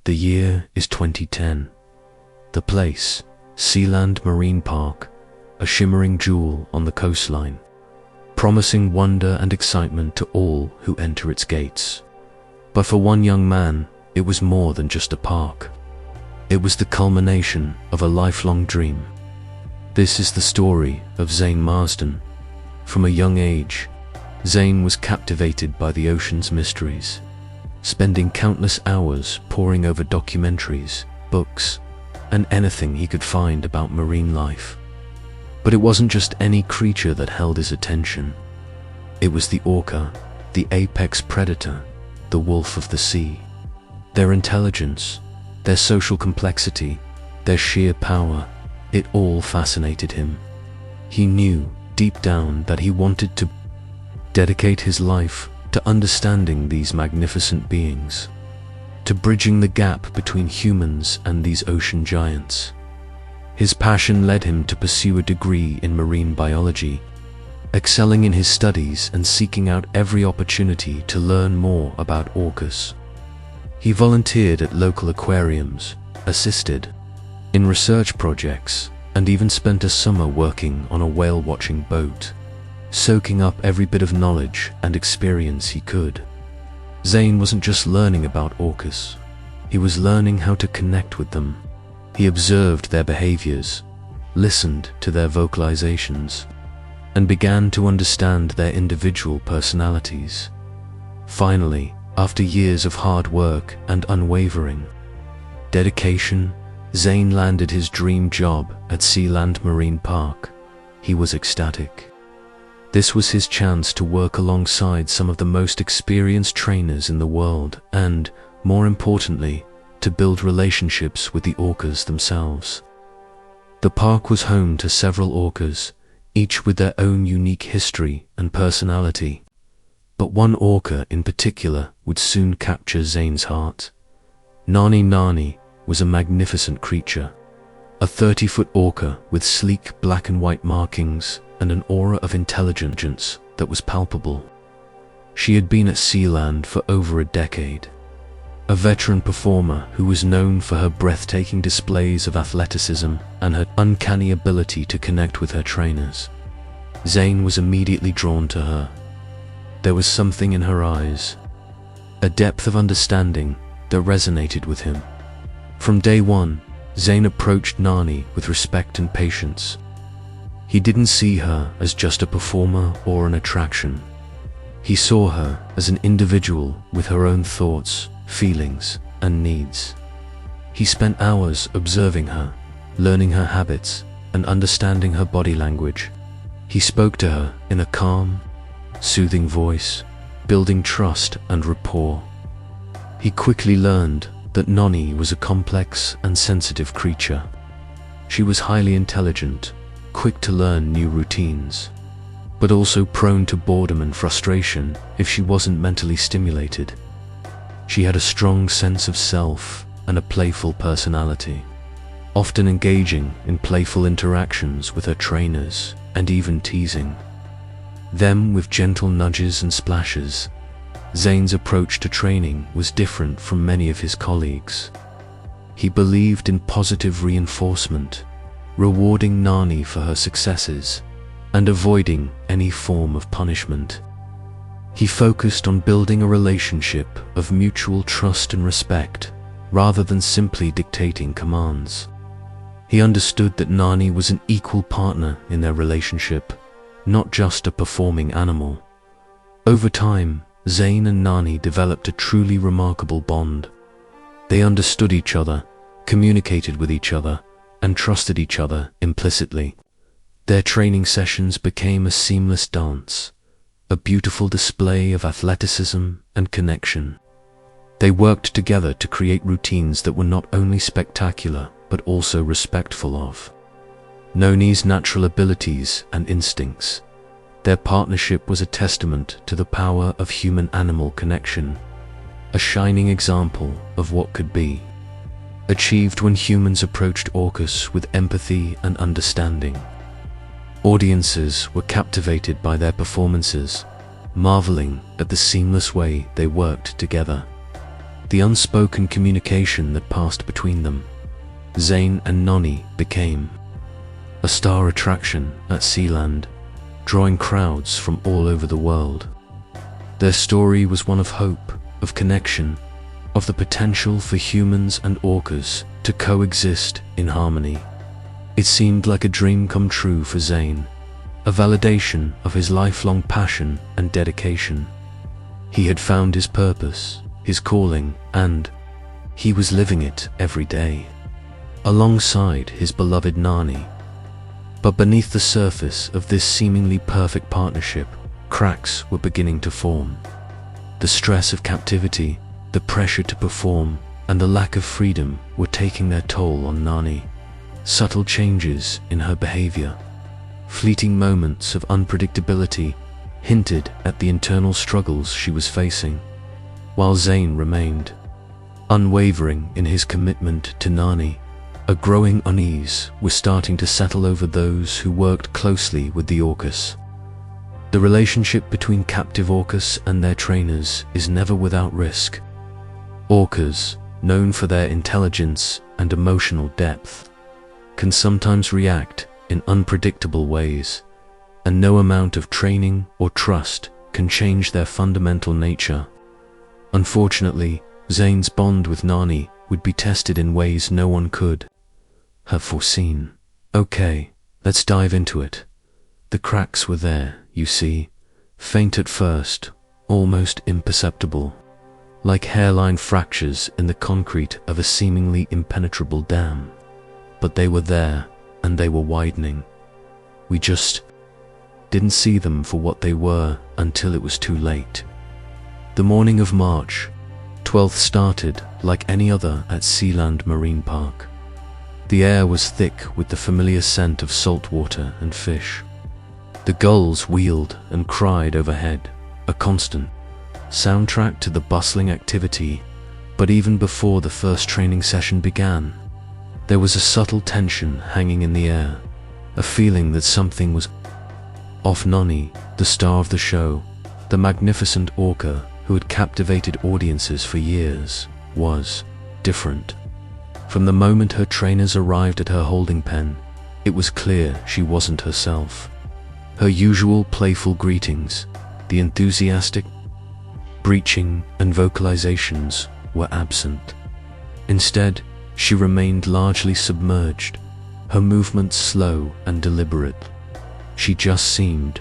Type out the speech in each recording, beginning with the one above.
The year is 2010. The place, Sealand Marine Park, a shimmering jewel on the coastline, promising wonder and excitement to all who enter its gates. But for one young man, it was more than just a park. It was the culmination of a lifelong dream. This is the story of Zayn Marston. From a young age, Zayn was captivated by the ocean's mysteries, spending countless hours poring over documentaries, books, and anything he could find about marine life. But it wasn't just any creature that held his attention. It was the orca, the apex predator, the wolf of the sea. Their intelligence, their social complexity, their sheer power, it all fascinated him. He knew deep down that he wanted to dedicate his life to understanding these magnificent beings, to bridging the gap between humans and these ocean giants. His passion led him to pursue a degree in marine biology, excelling in his studies and seeking out every opportunity to learn more about orcas. He volunteered at local aquariums, assisted in research projects, and even spent a summer working on a whale-watching boat, soaking up every bit of knowledge and experience he could. Zayn wasn't just learning about orcas, he was learning how to connect with them. He observed their behaviors, listened to their vocalizations, and began to understand their individual personalities. Finally, after years of hard work and unwavering dedication, Zayn landed his dream job at Sealand Marine Park. He was ecstatic. This was his chance to work alongside some of the most experienced trainers in the world and, more importantly, to build relationships with the orcas themselves. The park was home to several orcas, each with their own unique history and personality. But one orca in particular would soon capture Zayn's heart. Nani was a magnificent creature, a 30-foot orca with sleek black and white markings and an aura of intelligence that was palpable. She had been at Sealand for over a decade, a veteran performer who was known for her breathtaking displays of athleticism and her uncanny ability to connect with her trainers. Zayn was immediately drawn to her. There was something in her eyes, a depth of understanding that resonated with him. From day one, Zayn approached Nani with respect and patience. He didn't see her as just a performer or an attraction. He saw her as an individual with her own thoughts, feelings, and needs. He spent hours observing her, learning her habits, and understanding her body language. He spoke to her in a calm, soothing voice, building trust and rapport. He quickly learned that Nani was a complex and sensitive creature. She was highly intelligent, quick to learn new routines, but also prone to boredom and frustration if she wasn't mentally stimulated. She had a strong sense of self and a playful personality, often engaging in playful interactions with her trainers and even teasing them with gentle nudges and splashes. Zayn's approach to training was different from many of his colleagues. He believed in positive reinforcement, rewarding Nani for her successes and avoiding any form of punishment. He focused on building a relationship of mutual trust and respect rather than simply dictating commands. He understood that Nani was an equal partner in their relationship, not just a performing animal. Over time, Zayn and Nani developed a truly remarkable bond. They understood each other, communicated with each other, and trusted each other implicitly. Their training sessions became a seamless dance, a beautiful display of athleticism and connection. They worked together to create routines that were not only spectacular, but also respectful of Nani's natural abilities and instincts. Their partnership was a testament to the power of human-animal connection, a shining example of what could be achieved when humans approached orcas with empathy and understanding. Audiences were captivated by their performances, marveling at the seamless way they worked together. the unspoken communication that passed between them. Zayn and Nani became a star attraction at Sealand, drawing crowds from all over the world. Their story was one of hope, of connection, of the potential for humans and orcas to coexist in harmony. It seemed like a dream come true for Zayn, a validation of his lifelong passion and dedication. He had found his purpose, his calling, and he was living it every day, alongside his beloved Nani. But beneath the surface of this seemingly perfect partnership, cracks were beginning to form. The stress of captivity, the pressure to perform, and the lack of freedom were taking their toll on Nani. Subtle changes in her behavior, fleeting moments of unpredictability hinted at the internal struggles she was facing, while Zayn remained unwavering in his commitment to Nani. A growing unease was starting to settle over those who worked closely with the orcas. The relationship between captive orcas and their trainers is never without risk. Orcas, known for their intelligence and emotional depth, can sometimes react in unpredictable ways, and no amount of training or trust can change their fundamental nature. Unfortunately, Zayn's bond with Nani would be tested in ways no one could have foreseen. Okay, let's dive into it. The cracks were there, you see, faint at first, almost imperceptible, like hairline fractures in the concrete of a seemingly impenetrable dam. But they were there, and they were widening. We just didn't see them for what they were until it was too late. The morning of March 12th started like any other at Sealand Marine Park. The air was thick with the familiar scent of salt water and fish. The gulls wheeled and cried overhead, a constant soundtrack to the bustling activity. But even before the first training session began, there was a subtle tension hanging in the air, a feeling that something was off. Nani, the star of the show, the magnificent orca who had captivated audiences for years, was different. From the moment her trainers arrived at her holding pen, it was clear she wasn't herself. Her usual playful greetings, the enthusiastic breaching and vocalizations were absent. Instead, she remained largely submerged, her movements slow and deliberate. She just seemed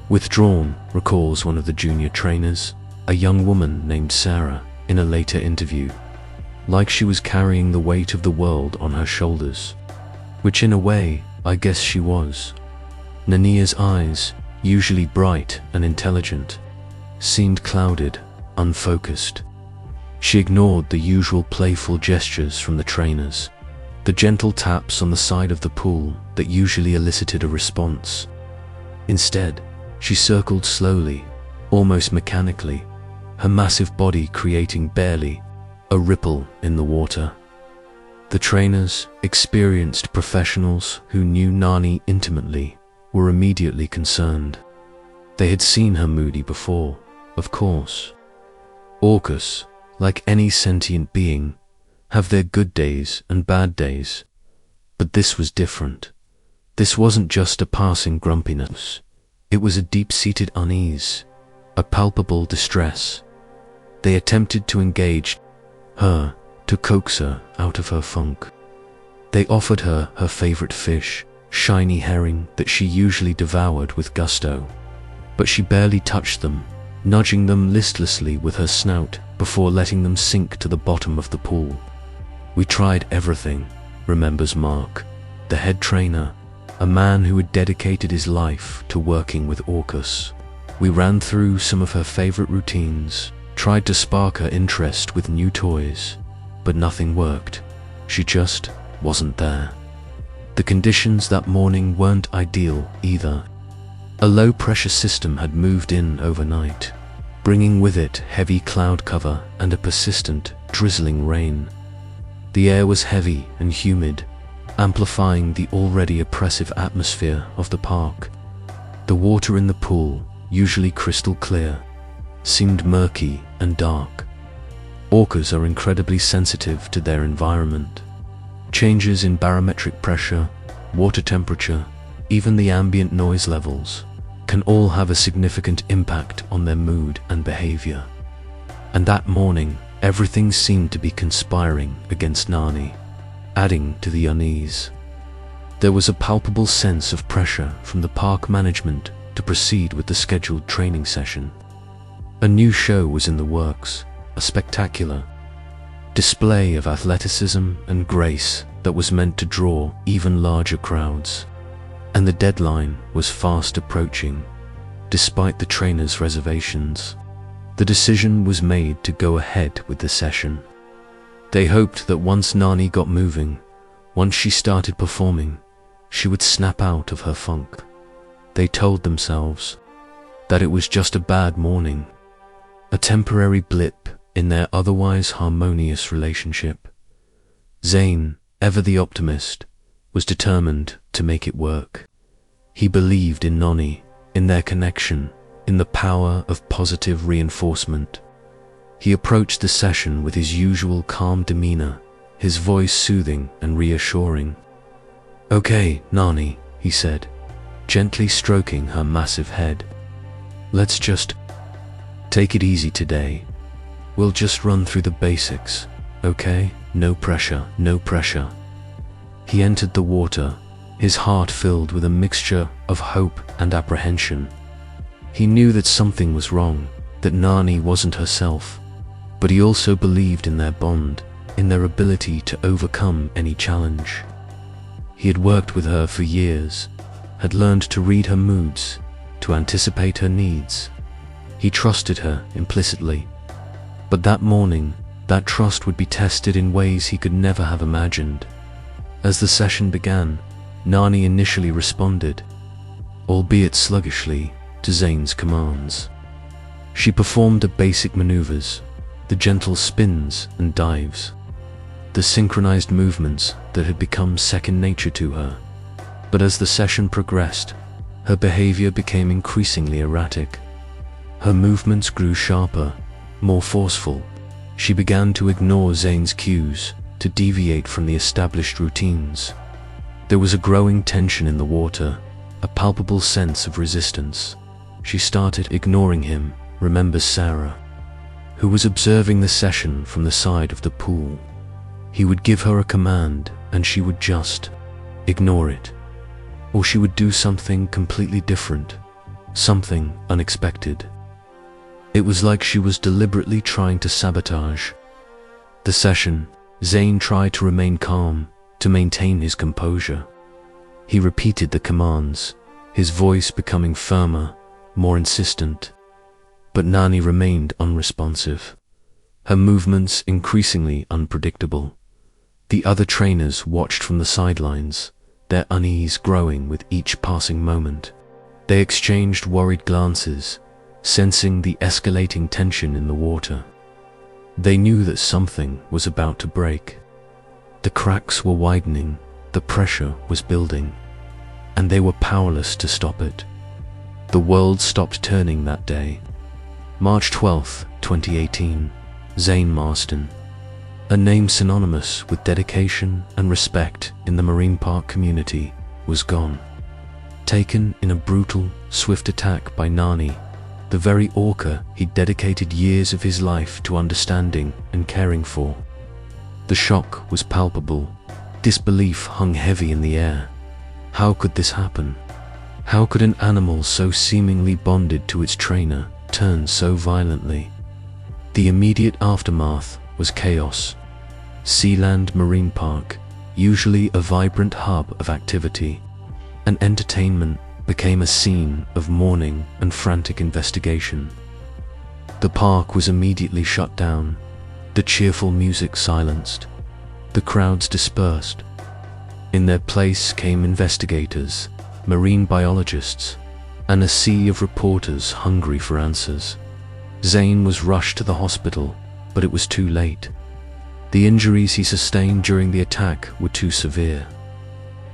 withdrawn, recalls one of the junior trainers, a young woman named Sarah, in a later interview, like she was carrying the weight of the world on her shoulders, which in a way, I guess she was. Nania's eyes, usually bright and intelligent, seemed clouded, unfocused. She ignored the usual playful gestures from the trainers, the gentle taps on the side of the pool that usually elicited a response. Instead, she circled slowly, almost mechanically, her massive body creating barely a ripple in the water. The trainers, experienced professionals who knew Nani intimately, were immediately concerned. They had seen her moody before, of course. Orcas, like any sentient being, have their good days and bad days. But this was different. This wasn't just a passing grumpiness. It was a deep-seated unease, a palpable distress. They attempted to engage her, to coax her out of her funk. They offered her her favorite fish, shiny herring that she usually devoured with gusto. But she barely touched them, nudging them listlessly with her snout before letting them sink to the bottom of the pool. We tried everything, remembers Mark, the head trainer, a man who had dedicated his life to working with orcas. We ran through some of her favorite routines, tried to spark her interest with new toys, but nothing worked. She just wasn't there. The conditions that morning weren't ideal either. A low-pressure system had moved in overnight, bringing with it heavy cloud cover and a persistent, drizzling rain. The air was heavy and humid, amplifying the already oppressive atmosphere of the park. The water in the pool, usually crystal clear, seemed murky and dark. Orcas are incredibly sensitive to their environment. Changes in barometric pressure, water temperature, even the ambient noise levels can all have a significant impact on their mood and behavior. And that morning, everything seemed to be conspiring against Nani, adding to the unease. There was a palpable sense of pressure from the park management to proceed with the scheduled training session. A new show was in the works, a spectacular display of athleticism and grace that was meant to draw even larger crowds. And the deadline was fast approaching. Despite the trainers' reservations, the decision was made to go ahead with the session. They hoped that once Nani got moving, once she started performing, she would snap out of her funk. They told themselves that it was just a bad morning, a temporary blip in their otherwise harmonious relationship. Zayn, ever the optimist, was determined to make it work. He believed in Nani, in their connection, in the power of positive reinforcement. He approached the session with his usual calm demeanor, his voice soothing and reassuring. "Okay, Nani," he said, gently stroking her massive head. "Let's just take it easy today. We'll just run through the basics, okay? No pressure, no pressure." He entered the water, his heart filled with a mixture of hope and apprehension. He knew that something was wrong, that Nani wasn't herself, but he also believed in their bond, in their ability to overcome any challenge. He had worked with her for years, had learned to read her moods, to anticipate her needs. He trusted her implicitly. But that morning, that trust would be tested in ways he could never have imagined. As the session began, Nani initially responded, albeit sluggishly, to Zayn's commands. She performed the basic maneuvers, the gentle spins and dives, the synchronized movements that had become second nature to her. But as the session progressed, her behavior became increasingly erratic. Her movements grew sharper, more forceful. She began to ignore Zayn's cues, to deviate from the established routines. There was a growing tension in the water, a palpable sense of resistance. She started ignoring him, remembers Sarah, who was observing the session from the side of the pool. He would give her a command, and she would just ignore it. Or she would do something completely different, something unexpected. It was like she was deliberately trying to sabotage the session. Zayn tried to remain calm, to maintain his composure. He repeated the commands, his voice becoming firmer, more insistent. But Nani remained unresponsive, her movements increasingly unpredictable. The other trainers watched from the sidelines, their unease growing with each passing moment. They exchanged worried glances, sensing the escalating tension in the water. They knew that something was about to break. The cracks were widening, the pressure was building, and they were powerless to stop it. The world stopped turning that day. March 12, 2018, Zayne Marston, a name synonymous with dedication and respect in the marine park community, was gone. Taken in a brutal, swift attack by Nani, the very orca he'd dedicated years of his life to understanding and caring for. The shock was palpable. Disbelief hung heavy in the air. How could this happen? How could an animal so seemingly bonded to its trainer turn so violently? The immediate aftermath was chaos. Sealand Marine Park, usually a vibrant hub of activity and entertainment, became a scene of mourning and frantic investigation. The park was immediately shut down, the cheerful music silenced, the crowds dispersed. In their place came investigators, marine biologists, and a sea of reporters hungry for answers. Zayn was rushed to the hospital, but it was too late. The injuries he sustained during the attack were too severe.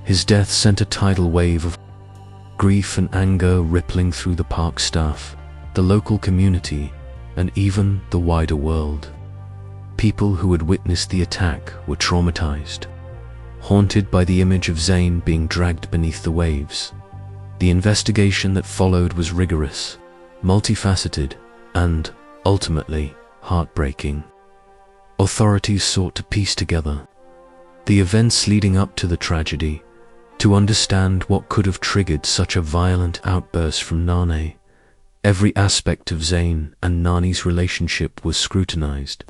His death sent a tidal wave of grief and anger rippling through the park staff, the local community, and even the wider world. People who had witnessed the attack were traumatized, haunted by the image of Zayn being dragged beneath the waves. The investigation that followed was rigorous, multifaceted, and, ultimately, heartbreaking. Authorities sought to piece together the events leading up to the tragedy, to understand what could have triggered such a violent outburst from Nani. Every aspect of Zayn and Nani's relationship was scrutinized.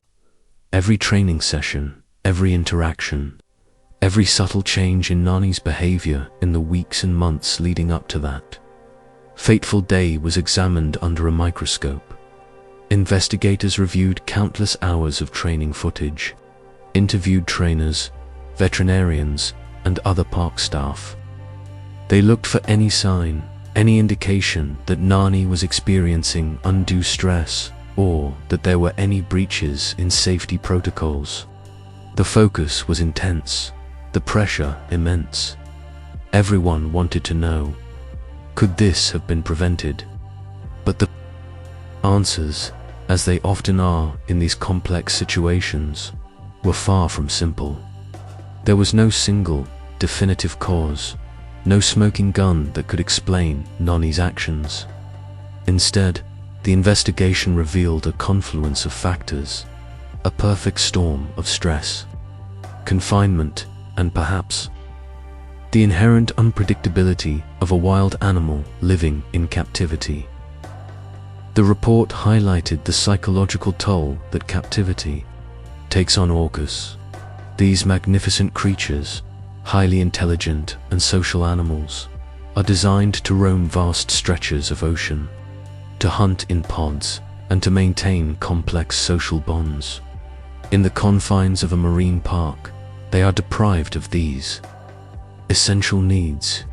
Every training session, every interaction, every subtle change in Nani's behavior in the weeks and months leading up to that fateful day was examined under a microscope. Investigators reviewed countless hours of training footage, interviewed trainers, veterinarians, and other park staff. They looked for any sign, any indication that Nani was experiencing undue stress or that there were any breaches in safety protocols. The focus was intense, the pressure immense. Everyone wanted to know, could this have been prevented? But the answers, as they often are in these complex situations, were far from simple. There was no single, definitive cause, no smoking gun that could explain Nani's actions. Instead, the investigation revealed a confluence of factors, a perfect storm of stress, confinement, and perhaps the inherent unpredictability of a wild animal living in captivity. The report highlighted the psychological toll that captivity takes on orcas. These magnificent creatures, highly intelligent and social animals, are designed to roam vast stretches of ocean, to hunt in pods, and to maintain complex social bonds. In the confines of a marine park, they are deprived of these essential needs.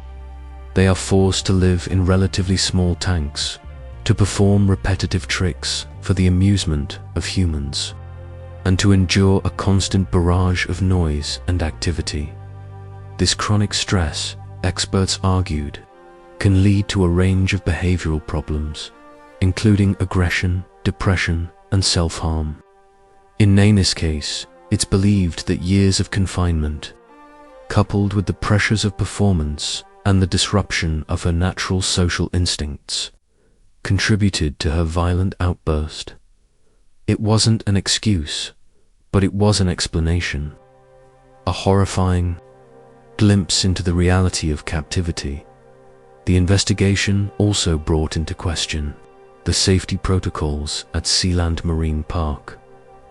They are forced to live in relatively small tanks, to perform repetitive tricks for the amusement of humans, and to endure a constant barrage of noise and activity. This chronic stress, experts argued, can lead to a range of behavioral problems, including aggression, depression, and self-harm. In Nani's case, it's believed that years of confinement, coupled with the pressures of performance and the disruption of her natural social instincts, contributed to her violent outburst. It wasn't an excuse, but it was an explanation, a horrifying glimpse into the reality of captivity. The investigation also brought into question the safety protocols at Sealand Marine Park.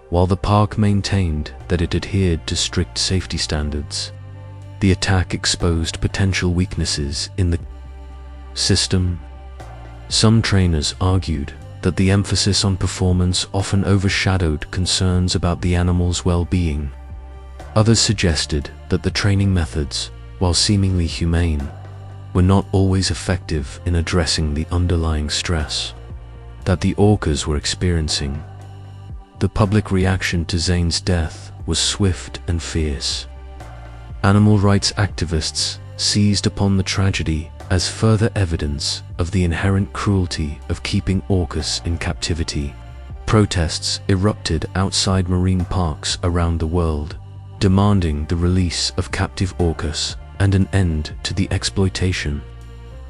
While the park maintained that it adhered to strict safety standards, the attack exposed potential weaknesses in the system. Some trainers argued that the emphasis on performance often overshadowed concerns about the animal's well-being. Others suggested that the training methods, while seemingly humane, were not always effective in addressing the underlying stress that the orcas were experiencing. The public reaction to Zayn's death was swift and fierce. Animal rights activists seized upon the tragedy as further evidence of the inherent cruelty of keeping orcas in captivity. Protests erupted outside marine parks around the world, demanding the release of captive orcas and an end to the exploitation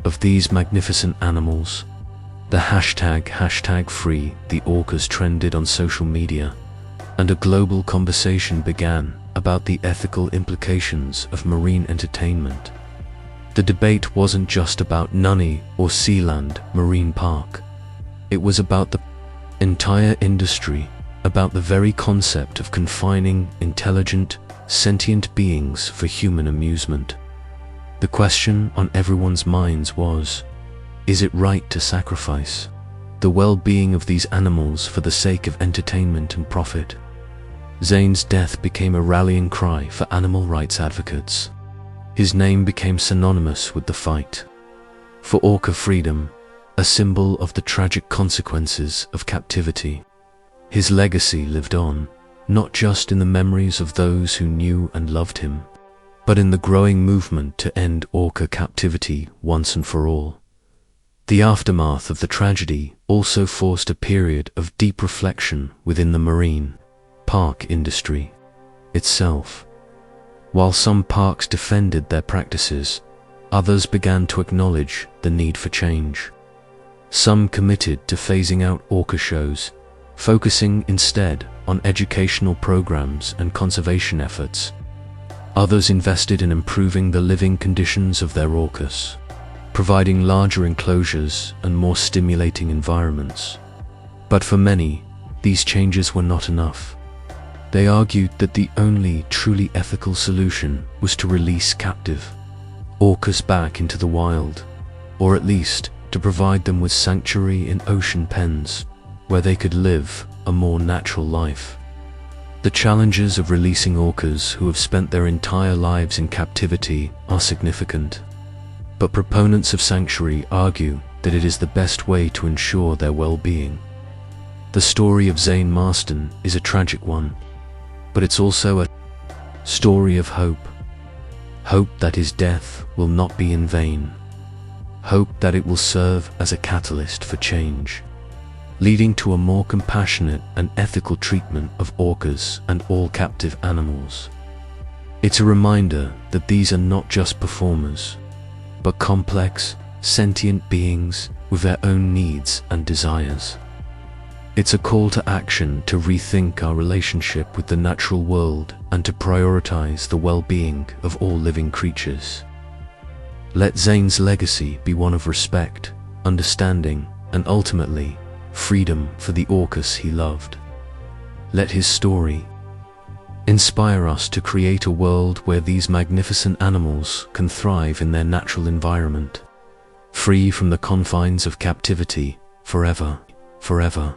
of these magnificent animals. The hashtag #FreeTheOrcas trended on social media, and a global conversation began about the ethical implications of marine entertainment. The debate wasn't just about Nani or Sealand Marine Park. It was about the entire industry, about the very concept of confining intelligent, sentient beings for human amusement. The question on everyone's minds was, is it right to sacrifice the well-being of these animals for the sake of entertainment and profit? Zayn's death became a rallying cry for animal rights advocates. His name became synonymous with the fight for orca freedom, a symbol of the tragic consequences of captivity. His legacy lived on, not just in the memories of those who knew and loved him, but in the growing movement to end orca captivity once and for all. The aftermath of the tragedy also forced a period of deep reflection within the marine park industry itself. While some parks defended their practices, others began to acknowledge the need for change. Some committed to phasing out orca shows, focusing instead on educational programs and conservation efforts. Others invested in improving the living conditions of their orcas, providing larger enclosures and more stimulating environments. But for many, these changes were not enough. They argued that the only truly ethical solution was to release captive orcas back into the wild, or at least to provide them with sanctuary in ocean pens, where they could live a more natural life. The challenges of releasing orcas who have spent their entire lives in captivity are significant, but proponents of sanctuary argue that it is the best way to ensure their well-being. The story of Zayn Marston is a tragic one, but it's also a story of hope. Hope that his death will not be in vain. Hope that it will serve as a catalyst for change, leading to a more compassionate and ethical treatment of orcas and all captive animals. It's a reminder that these are not just performers, but complex, sentient beings with their own needs and desires. It's a call to action to rethink our relationship with the natural world and to prioritize the well-being of all living creatures. Let Zayn's legacy be one of respect, understanding, and ultimately, freedom for the orcas he loved. Let his story inspire us to create a world where these magnificent animals can thrive in their natural environment, free from the confines of captivity, forever, forever.